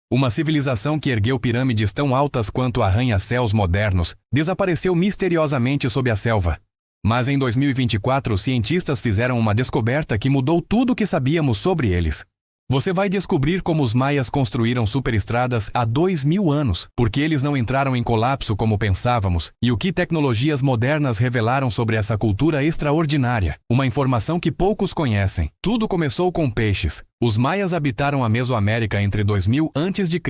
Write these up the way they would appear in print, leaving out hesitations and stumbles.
Uma civilização que ergueu pirâmides tão altas quanto arranha-céus modernos desapareceu misteriosamente sob a selva. Mas em 2024, cientistas fizeram uma descoberta que mudou tudo o que sabíamos sobre eles. Você vai descobrir como os maias construíram superestradas há 2000 anos, porque eles não entraram em colapso como pensávamos, e o que tecnologias modernas revelaram sobre essa cultura extraordinária, uma informação que poucos conhecem. Tudo começou com peixes. Os maias habitaram a Mesoamérica entre 2000 a.C.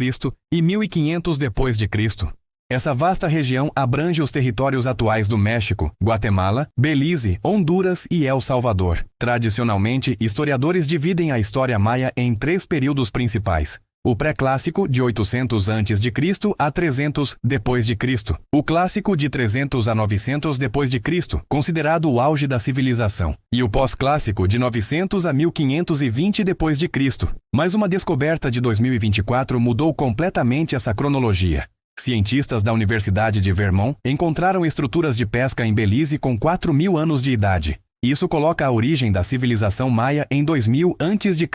e 1500 d.C. Essa vasta região abrange os territórios atuais do México, Guatemala, Belize, Honduras e El Salvador. Tradicionalmente, historiadores dividem a história maia em 3 períodos principais. O pré-clássico, de 800 a.C. a 300 d.C. O clássico, de 300 a 900 d.C., considerado o auge da civilização. E o pós-clássico, de 900 a 1520 d.C. Mas uma descoberta de 2024 mudou completamente essa cronologia. Cientistas da Universidade de Vermont encontraram estruturas de pesca em Belize com 4.000 anos de idade. Isso coloca a origem da civilização maia em 2000 a.C.,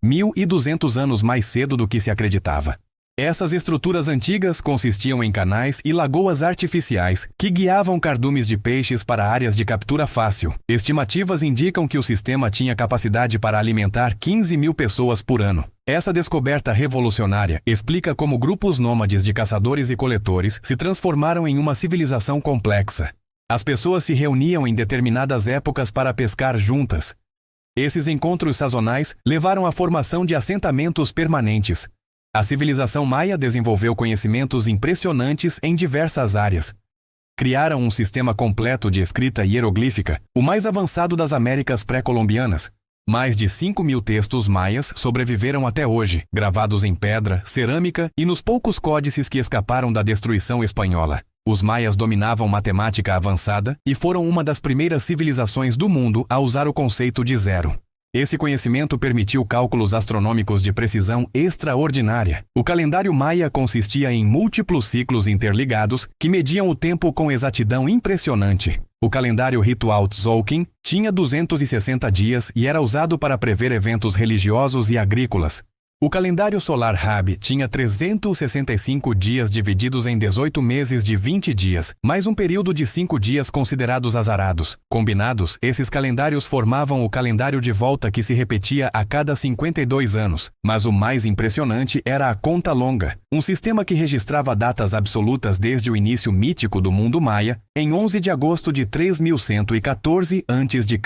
1.200 anos mais cedo do que se acreditava. Essas estruturas antigas consistiam em canais e lagoas artificiais que guiavam cardumes de peixes para áreas de captura fácil. Estimativas indicam que o sistema tinha capacidade para alimentar 15.000 pessoas por ano. Essa descoberta revolucionária explica como grupos nômades de caçadores e coletores se transformaram em uma civilização complexa. As pessoas se reuniam em determinadas épocas para pescar juntas. Esses encontros sazonais levaram à formação de assentamentos permanentes. A civilização maia desenvolveu conhecimentos impressionantes em diversas áreas. Criaram um sistema completo de escrita hieroglífica, o mais avançado das Américas pré-colombianas. Mais de 5.000 textos maias sobreviveram até hoje, gravados em pedra, cerâmica e nos poucos códices que escaparam da destruição espanhola. Os maias dominavam matemática avançada e foram uma das primeiras civilizações do mundo a usar o conceito de zero. Esse conhecimento permitiu cálculos astronômicos de precisão extraordinária. O calendário maia consistia em múltiplos ciclos interligados que mediam o tempo com exatidão impressionante. O calendário ritual Tzolk'in tinha 260 dias e era usado para prever eventos religiosos e agrícolas. O calendário solar Rabi tinha 365 dias divididos em 18 meses de 20 dias, mais um período de 5 dias considerados azarados. Combinados, esses calendários formavam o calendário de volta que se repetia a cada 52 anos. Mas o mais impressionante era a conta longa, um sistema que registrava datas absolutas desde o início mítico do mundo maia, em 11 de agosto de 3114 a.C.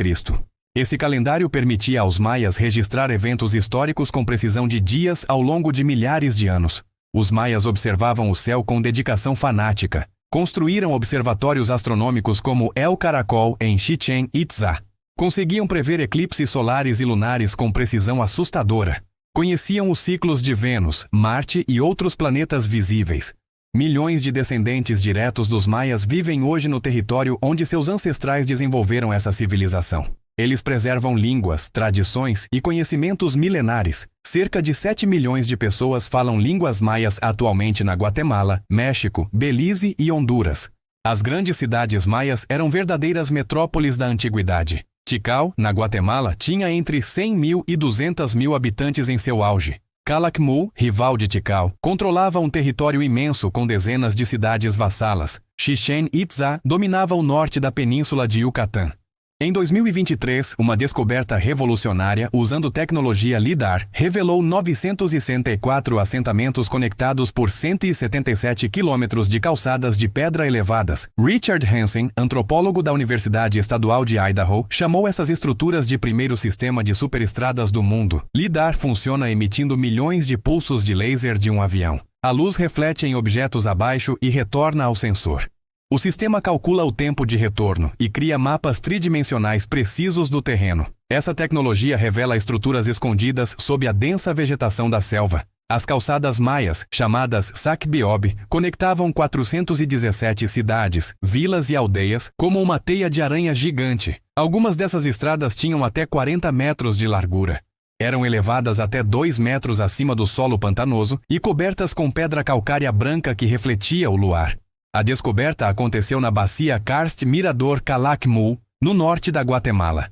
Esse calendário permitia aos maias registrar eventos históricos com precisão de dias ao longo de milhares de anos. Os maias observavam o céu com dedicação fanática. Construíram observatórios astronômicos como El Caracol em Chichén Itzá. Conseguiam prever eclipses solares e lunares com precisão assustadora. Conheciam os ciclos de Vênus, Marte e outros planetas visíveis. Milhões de descendentes diretos dos maias vivem hoje no território onde seus ancestrais desenvolveram essa civilização. Eles preservam línguas, tradições e conhecimentos milenares. Cerca de 7 milhões de pessoas falam línguas maias atualmente na Guatemala, México, Belize e Honduras. As grandes cidades maias eram verdadeiras metrópoles da antiguidade. Tikal, na Guatemala, tinha entre 100 mil e 200 mil habitantes em seu auge. Calakmul, rival de Tikal, controlava um território imenso com dezenas de cidades vassalas. Chichén Itzá dominava o norte da península de Yucatán. Em 2023, uma descoberta revolucionária usando tecnologia LIDAR revelou 964 assentamentos conectados por 177 quilômetros de calçadas de pedra elevadas. Richard Hansen, antropólogo da Universidade Estadual de Idaho, chamou essas estruturas de primeiro sistema de superestradas do mundo. LIDAR funciona emitindo milhões de pulsos de laser de um avião. A luz reflete em objetos abaixo e retorna ao sensor. O sistema calcula o tempo de retorno e cria mapas tridimensionais precisos do terreno. Essa tecnologia revela estruturas escondidas sob a densa vegetação da selva. As calçadas maias, chamadas Sacbiob, conectavam 417 cidades, vilas e aldeias como uma teia de aranha gigante. Algumas dessas estradas tinham até 40 metros de largura. Eram elevadas até 2 metros acima do solo pantanoso e cobertas com pedra calcária branca que refletia o luar. A descoberta aconteceu na bacia Karst Mirador Calakmul, no norte da Guatemala.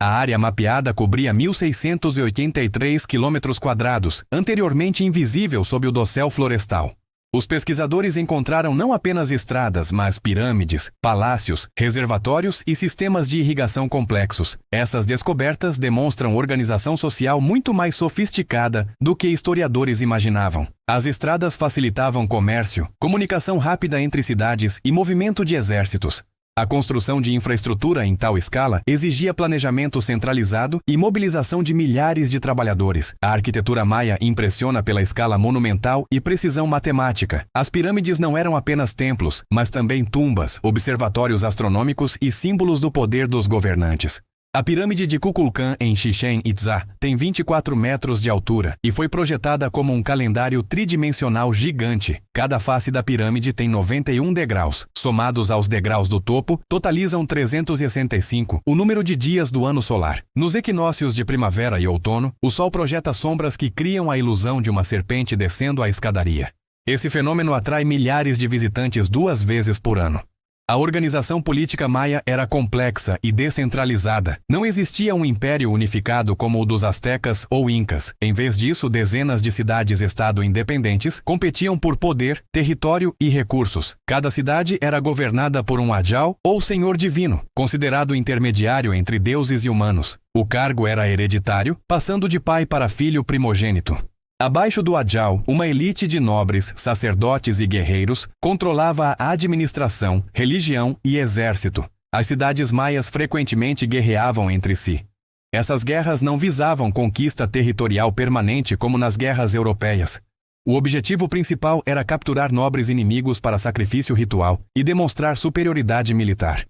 A área mapeada cobria 1.683 km², anteriormente invisível sob o dossel florestal. Os pesquisadores encontraram não apenas estradas, mas pirâmides, palácios, reservatórios e sistemas de irrigação complexos. Essas descobertas demonstram organização social muito mais sofisticada do que historiadores imaginavam. As estradas facilitavam comércio, comunicação rápida entre cidades e movimento de exércitos. A construção de infraestrutura em tal escala exigia planejamento centralizado e mobilização de milhares de trabalhadores. A arquitetura maia impressiona pela escala monumental e precisão matemática. As pirâmides não eram apenas templos, mas também tumbas, observatórios astronômicos e símbolos do poder dos governantes. A pirâmide de Kukulkan em Chichén Itzá tem 24 metros de altura e foi projetada como um calendário tridimensional gigante. Cada face da pirâmide tem 91 degraus. Somados aos degraus do topo, totalizam 365, o número de dias do ano solar. Nos equinócios de primavera e outono, o sol projeta sombras que criam a ilusão de uma serpente descendo a escadaria. Esse fenômeno atrai milhares de visitantes 2 vezes por ano. A organização política maia era complexa e descentralizada. Não existia um império unificado como o dos astecas ou incas. Em vez disso, dezenas de cidades-estado independentes competiam por poder, território e recursos. Cada cidade era governada por um adjal ou senhor divino, considerado intermediário entre deuses e humanos. O cargo era hereditário, passando de pai para filho primogênito. Abaixo do adjal, uma elite de nobres, sacerdotes e guerreiros controlava a administração, religião e exército. As cidades maias frequentemente guerreavam entre si. Essas guerras não visavam conquista territorial permanente como nas guerras europeias. O objetivo principal era capturar nobres inimigos para sacrifício ritual e demonstrar superioridade militar.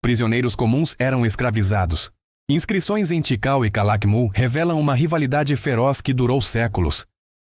Prisioneiros comuns eram escravizados. Inscrições em Tikal e Calakmul revelam uma rivalidade feroz que durou séculos.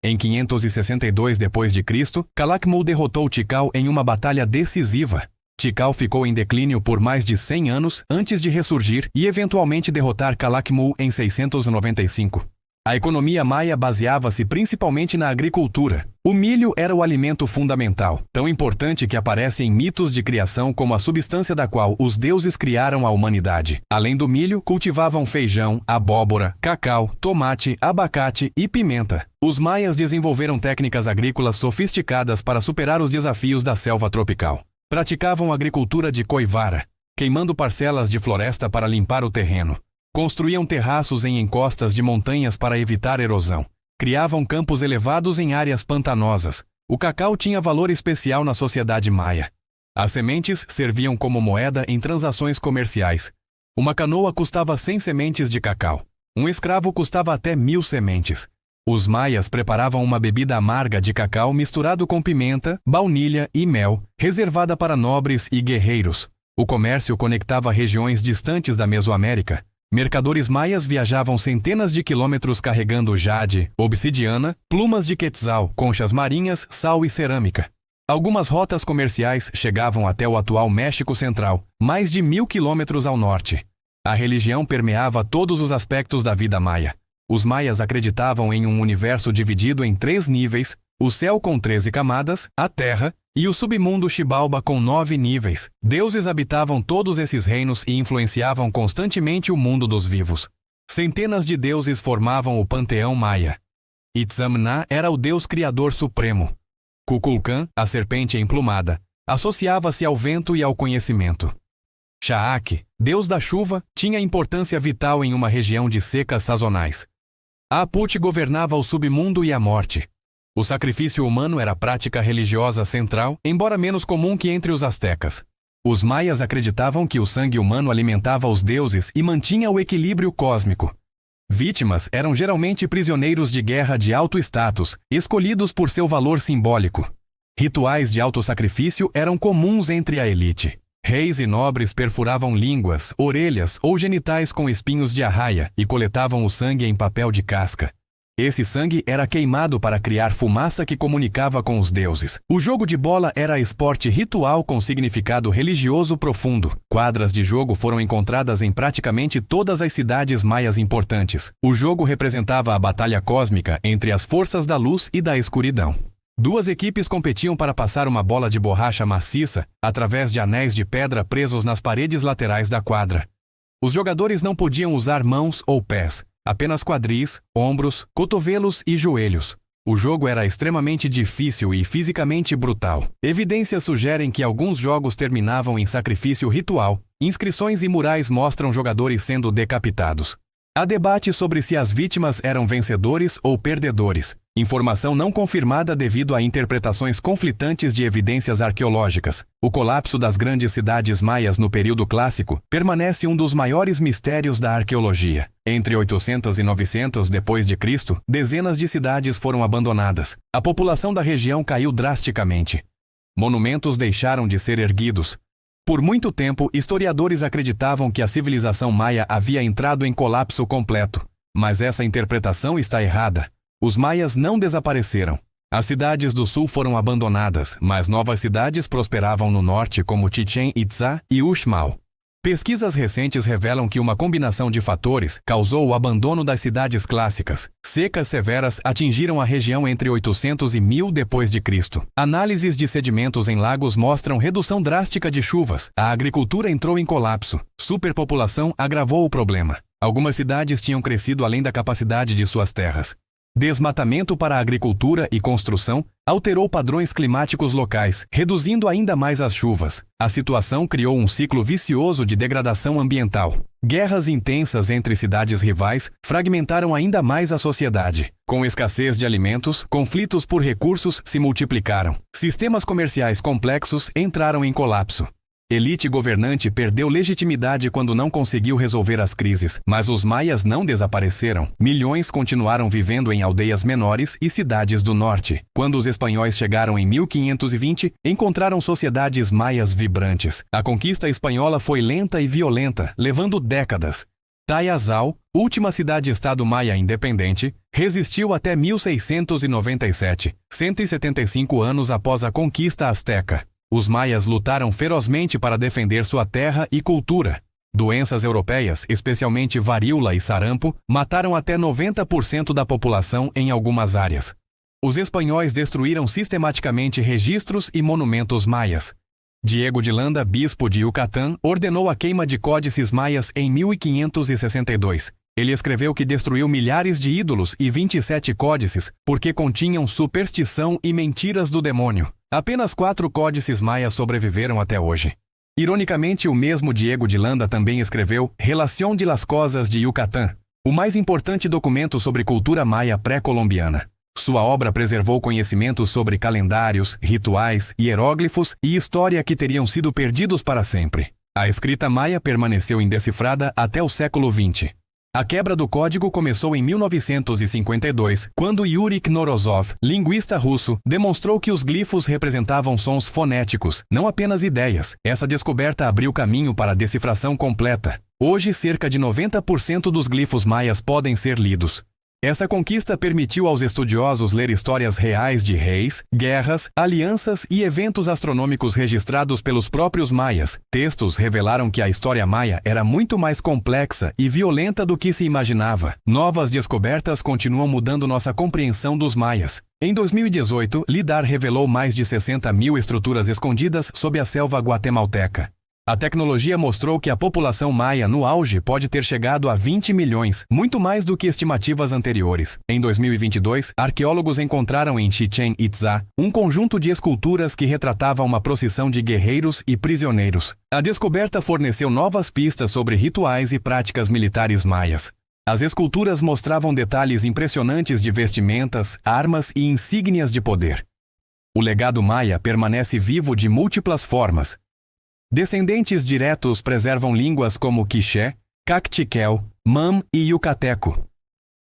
Em 562 d.C., Calakmul derrotou Tikal em uma batalha decisiva. Tikal ficou em declínio por mais de 100 anos antes de ressurgir e eventualmente derrotar Calakmul em 695. A economia maia baseava-se principalmente na agricultura. O milho era o alimento fundamental, tão importante que aparece em mitos de criação como a substância da qual os deuses criaram a humanidade. Além do milho, cultivavam feijão, abóbora, cacau, tomate, abacate e pimenta. Os maias desenvolveram técnicas agrícolas sofisticadas para superar os desafios da selva tropical. Praticavam agricultura de coivara, queimando parcelas de floresta para limpar o terreno. Construíam terraços em encostas de montanhas para evitar erosão. Criavam campos elevados em áreas pantanosas. O cacau tinha valor especial na sociedade maia. As sementes serviam como moeda em transações comerciais. Uma canoa custava 100 sementes de cacau. Um escravo custava até 1000 sementes. Os maias preparavam uma bebida amarga de cacau misturado com pimenta, baunilha e mel, reservada para nobres e guerreiros. O comércio conectava regiões distantes da Mesoamérica. Mercadores maias viajavam centenas de quilômetros carregando jade, obsidiana, plumas de quetzal, conchas marinhas, sal e cerâmica. Algumas rotas comerciais chegavam até o atual México Central, mais de 1000 quilômetros ao norte. A religião permeava todos os aspectos da vida maia. Os maias acreditavam em um universo dividido em 3 níveis, o céu com 13 camadas, a terra, e o submundo Xibalba com 9 níveis. Deuses habitavam todos esses reinos e influenciavam constantemente o mundo dos vivos. Centenas de deuses formavam o panteão maia. Itzamna era o deus criador supremo. Kukulkan, a serpente emplumada, associava-se ao vento e ao conhecimento. Shaak, deus da chuva, tinha importância vital em uma região de secas sazonais. Aput governava o submundo e a morte. O sacrifício humano era a prática religiosa central, embora menos comum que entre os astecas. Os maias acreditavam que o sangue humano alimentava os deuses e mantinha o equilíbrio cósmico. Vítimas eram geralmente prisioneiros de guerra de alto status, escolhidos por seu valor simbólico. Rituais de autossacrifício eram comuns entre a elite. Reis e nobres perfuravam línguas, orelhas ou genitais com espinhos de arraia e coletavam o sangue em papel de casca. Esse sangue era queimado para criar fumaça que comunicava com os deuses. O jogo de bola era esporte ritual com significado religioso profundo. Quadras de jogo foram encontradas em praticamente todas as cidades maias importantes. O jogo representava a batalha cósmica entre as forças da luz e da escuridão. 2 equipes competiam para passar uma bola de borracha maciça através de anéis de pedra presos nas paredes laterais da quadra. Os jogadores não podiam usar mãos ou pés, apenas quadris, ombros, cotovelos e joelhos. O jogo era extremamente difícil e fisicamente brutal. Evidências sugerem que alguns jogos terminavam em sacrifício ritual. Inscrições e murais mostram jogadores sendo decapitados. Há debate sobre se as vítimas eram vencedores ou perdedores. Informação não confirmada devido a interpretações conflitantes de evidências arqueológicas. O colapso das grandes cidades maias no período clássico permanece um dos maiores mistérios da arqueologia. Entre 800 e 900 d.C., dezenas de cidades foram abandonadas. A população da região caiu drasticamente. Monumentos deixaram de ser erguidos. Por muito tempo, historiadores acreditavam que a civilização maia havia entrado em colapso completo. Mas essa interpretação está errada. Os maias não desapareceram. As cidades do sul foram abandonadas, mas novas cidades prosperavam no norte, como Chichén Itzá e Uxmal. Pesquisas recentes revelam que uma combinação de fatores causou o abandono das cidades clássicas. Secas severas atingiram a região entre 800 e 1000 d.C. Análises de sedimentos em lagos mostram redução drástica de chuvas. A agricultura entrou em colapso. Superpopulação agravou o problema. Algumas cidades tinham crescido além da capacidade de suas terras. Desmatamento para a agricultura e construção alterou padrões climáticos locais, reduzindo ainda mais as chuvas. A situação criou um ciclo vicioso de degradação ambiental. Guerras intensas entre cidades rivais fragmentaram ainda mais a sociedade. Com escassez de alimentos, conflitos por recursos se multiplicaram. Sistemas comerciais complexos entraram em colapso. Elite governante perdeu legitimidade quando não conseguiu resolver as crises, mas os maias não desapareceram. Milhões continuaram vivendo em aldeias menores e cidades do norte. Quando os espanhóis chegaram em 1520, encontraram sociedades maias vibrantes. A conquista espanhola foi lenta e violenta, levando décadas. Tayazal, última cidade-estado maia independente, resistiu até 1697, 175 anos após a conquista azteca. Os maias lutaram ferozmente para defender sua terra e cultura. Doenças europeias, especialmente varíola e sarampo, mataram até 90% da população em algumas áreas. Os espanhóis destruíram sistematicamente registros e monumentos maias. Diego de Landa, bispo de Yucatán, ordenou a queima de códices maias em 1562. Ele escreveu que destruiu milhares de ídolos e 27 códices porque continham superstição e mentiras do demônio. Apenas 4 códices maias sobreviveram até hoje. Ironicamente, o mesmo Diego de Landa também escreveu Relación de las Cosas de Yucatán, o mais importante documento sobre cultura maia pré-colombiana. Sua obra preservou conhecimentos sobre calendários, rituais, hieróglifos e história que teriam sido perdidos para sempre. A escrita maia permaneceu indecifrada até o século XX. A quebra do código começou em 1952, quando Yuri Knorozov, linguista russo, demonstrou que os glifos representavam sons fonéticos, não apenas ideias. Essa descoberta abriu caminho para a decifração completa. Hoje, cerca de 90% dos glifos maias podem ser lidos. Essa conquista permitiu aos estudiosos ler histórias reais de reis, guerras, alianças e eventos astronômicos registrados pelos próprios maias. Textos revelaram que a história maia era muito mais complexa e violenta do que se imaginava. Novas descobertas continuam mudando nossa compreensão dos maias. Em 2018, LIDAR revelou mais de 60 mil estruturas escondidas sob a selva guatemalteca. A tecnologia mostrou que a população maia no auge pode ter chegado a 20 milhões, muito mais do que estimativas anteriores. Em 2022, arqueólogos encontraram em Chichén Itzá um conjunto de esculturas que retratava uma procissão de guerreiros e prisioneiros. A descoberta forneceu novas pistas sobre rituais e práticas militares maias. As esculturas mostravam detalhes impressionantes de vestimentas, armas e insígnias de poder. O legado maia permanece vivo de múltiplas formas. Descendentes diretos preservam línguas como quiché, cactiquel, mam e yucateco.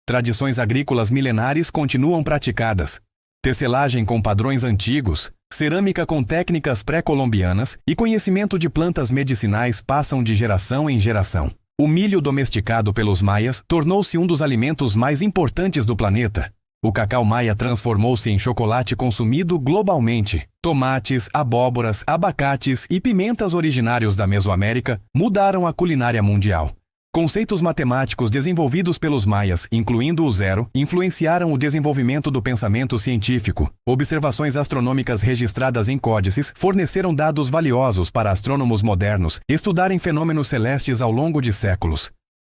Tradições agrícolas milenares continuam praticadas. Tecelagem com padrões antigos, cerâmica com técnicas pré-colombianas e conhecimento de plantas medicinais passam de geração em geração. O milho domesticado pelos maias tornou-se um dos alimentos mais importantes do planeta. O cacau maia transformou-se em chocolate consumido globalmente. Tomates, abóboras, abacates e pimentas originários da Mesoamérica mudaram a culinária mundial. Conceitos matemáticos desenvolvidos pelos maias, incluindo o zero, influenciaram o desenvolvimento do pensamento científico. Observações astronômicas registradas em códices forneceram dados valiosos para astrônomos modernos estudarem fenômenos celestes ao longo de séculos.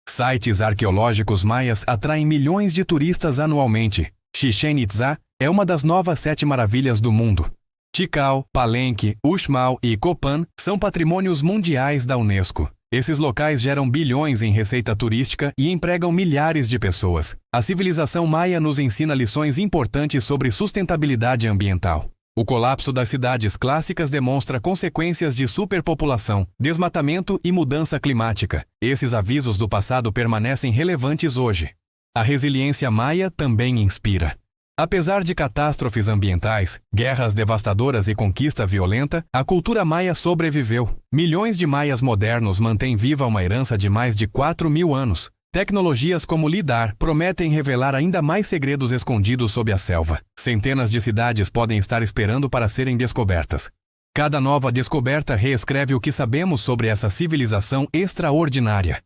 Sites arqueológicos maias atraem milhões de turistas anualmente. Chichén Itzá é uma das novas 7 maravilhas do mundo. Tikal, Palenque, Uxmal e Copán são patrimônios mundiais da Unesco. Esses locais geram bilhões em receita turística e empregam milhares de pessoas. A civilização maia nos ensina lições importantes sobre sustentabilidade ambiental. O colapso das cidades clássicas demonstra consequências de superpopulação, desmatamento e mudança climática. Esses avisos do passado permanecem relevantes hoje. A resiliência maia também inspira. Apesar de catástrofes ambientais, guerras devastadoras e conquista violenta, a cultura maia sobreviveu. Milhões de maias modernos mantêm viva uma herança de mais de 4.000 anos. Tecnologias como LIDAR prometem revelar ainda mais segredos escondidos sob a selva. Centenas de cidades podem estar esperando para serem descobertas. Cada nova descoberta reescreve o que sabemos sobre essa civilização extraordinária.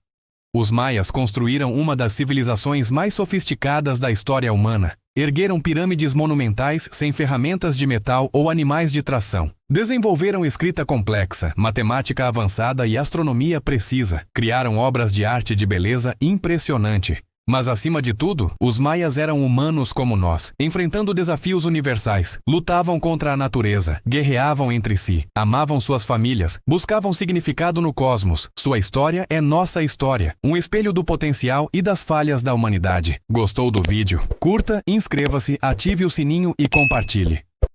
Os maias construíram uma das civilizações mais sofisticadas da história humana. Ergueram pirâmides monumentais sem ferramentas de metal ou animais de tração. Desenvolveram escrita complexa, matemática avançada e astronomia precisa. Criaram obras de arte de beleza impressionante. Mas, acima de tudo, os maias eram humanos como nós, enfrentando desafios universais. Lutavam contra a natureza, guerreavam entre si, amavam suas famílias, buscavam significado no cosmos. Sua história é nossa história, um espelho do potencial e das falhas da humanidade. Gostou do vídeo? Curta, inscreva-se, ative o sininho e compartilhe.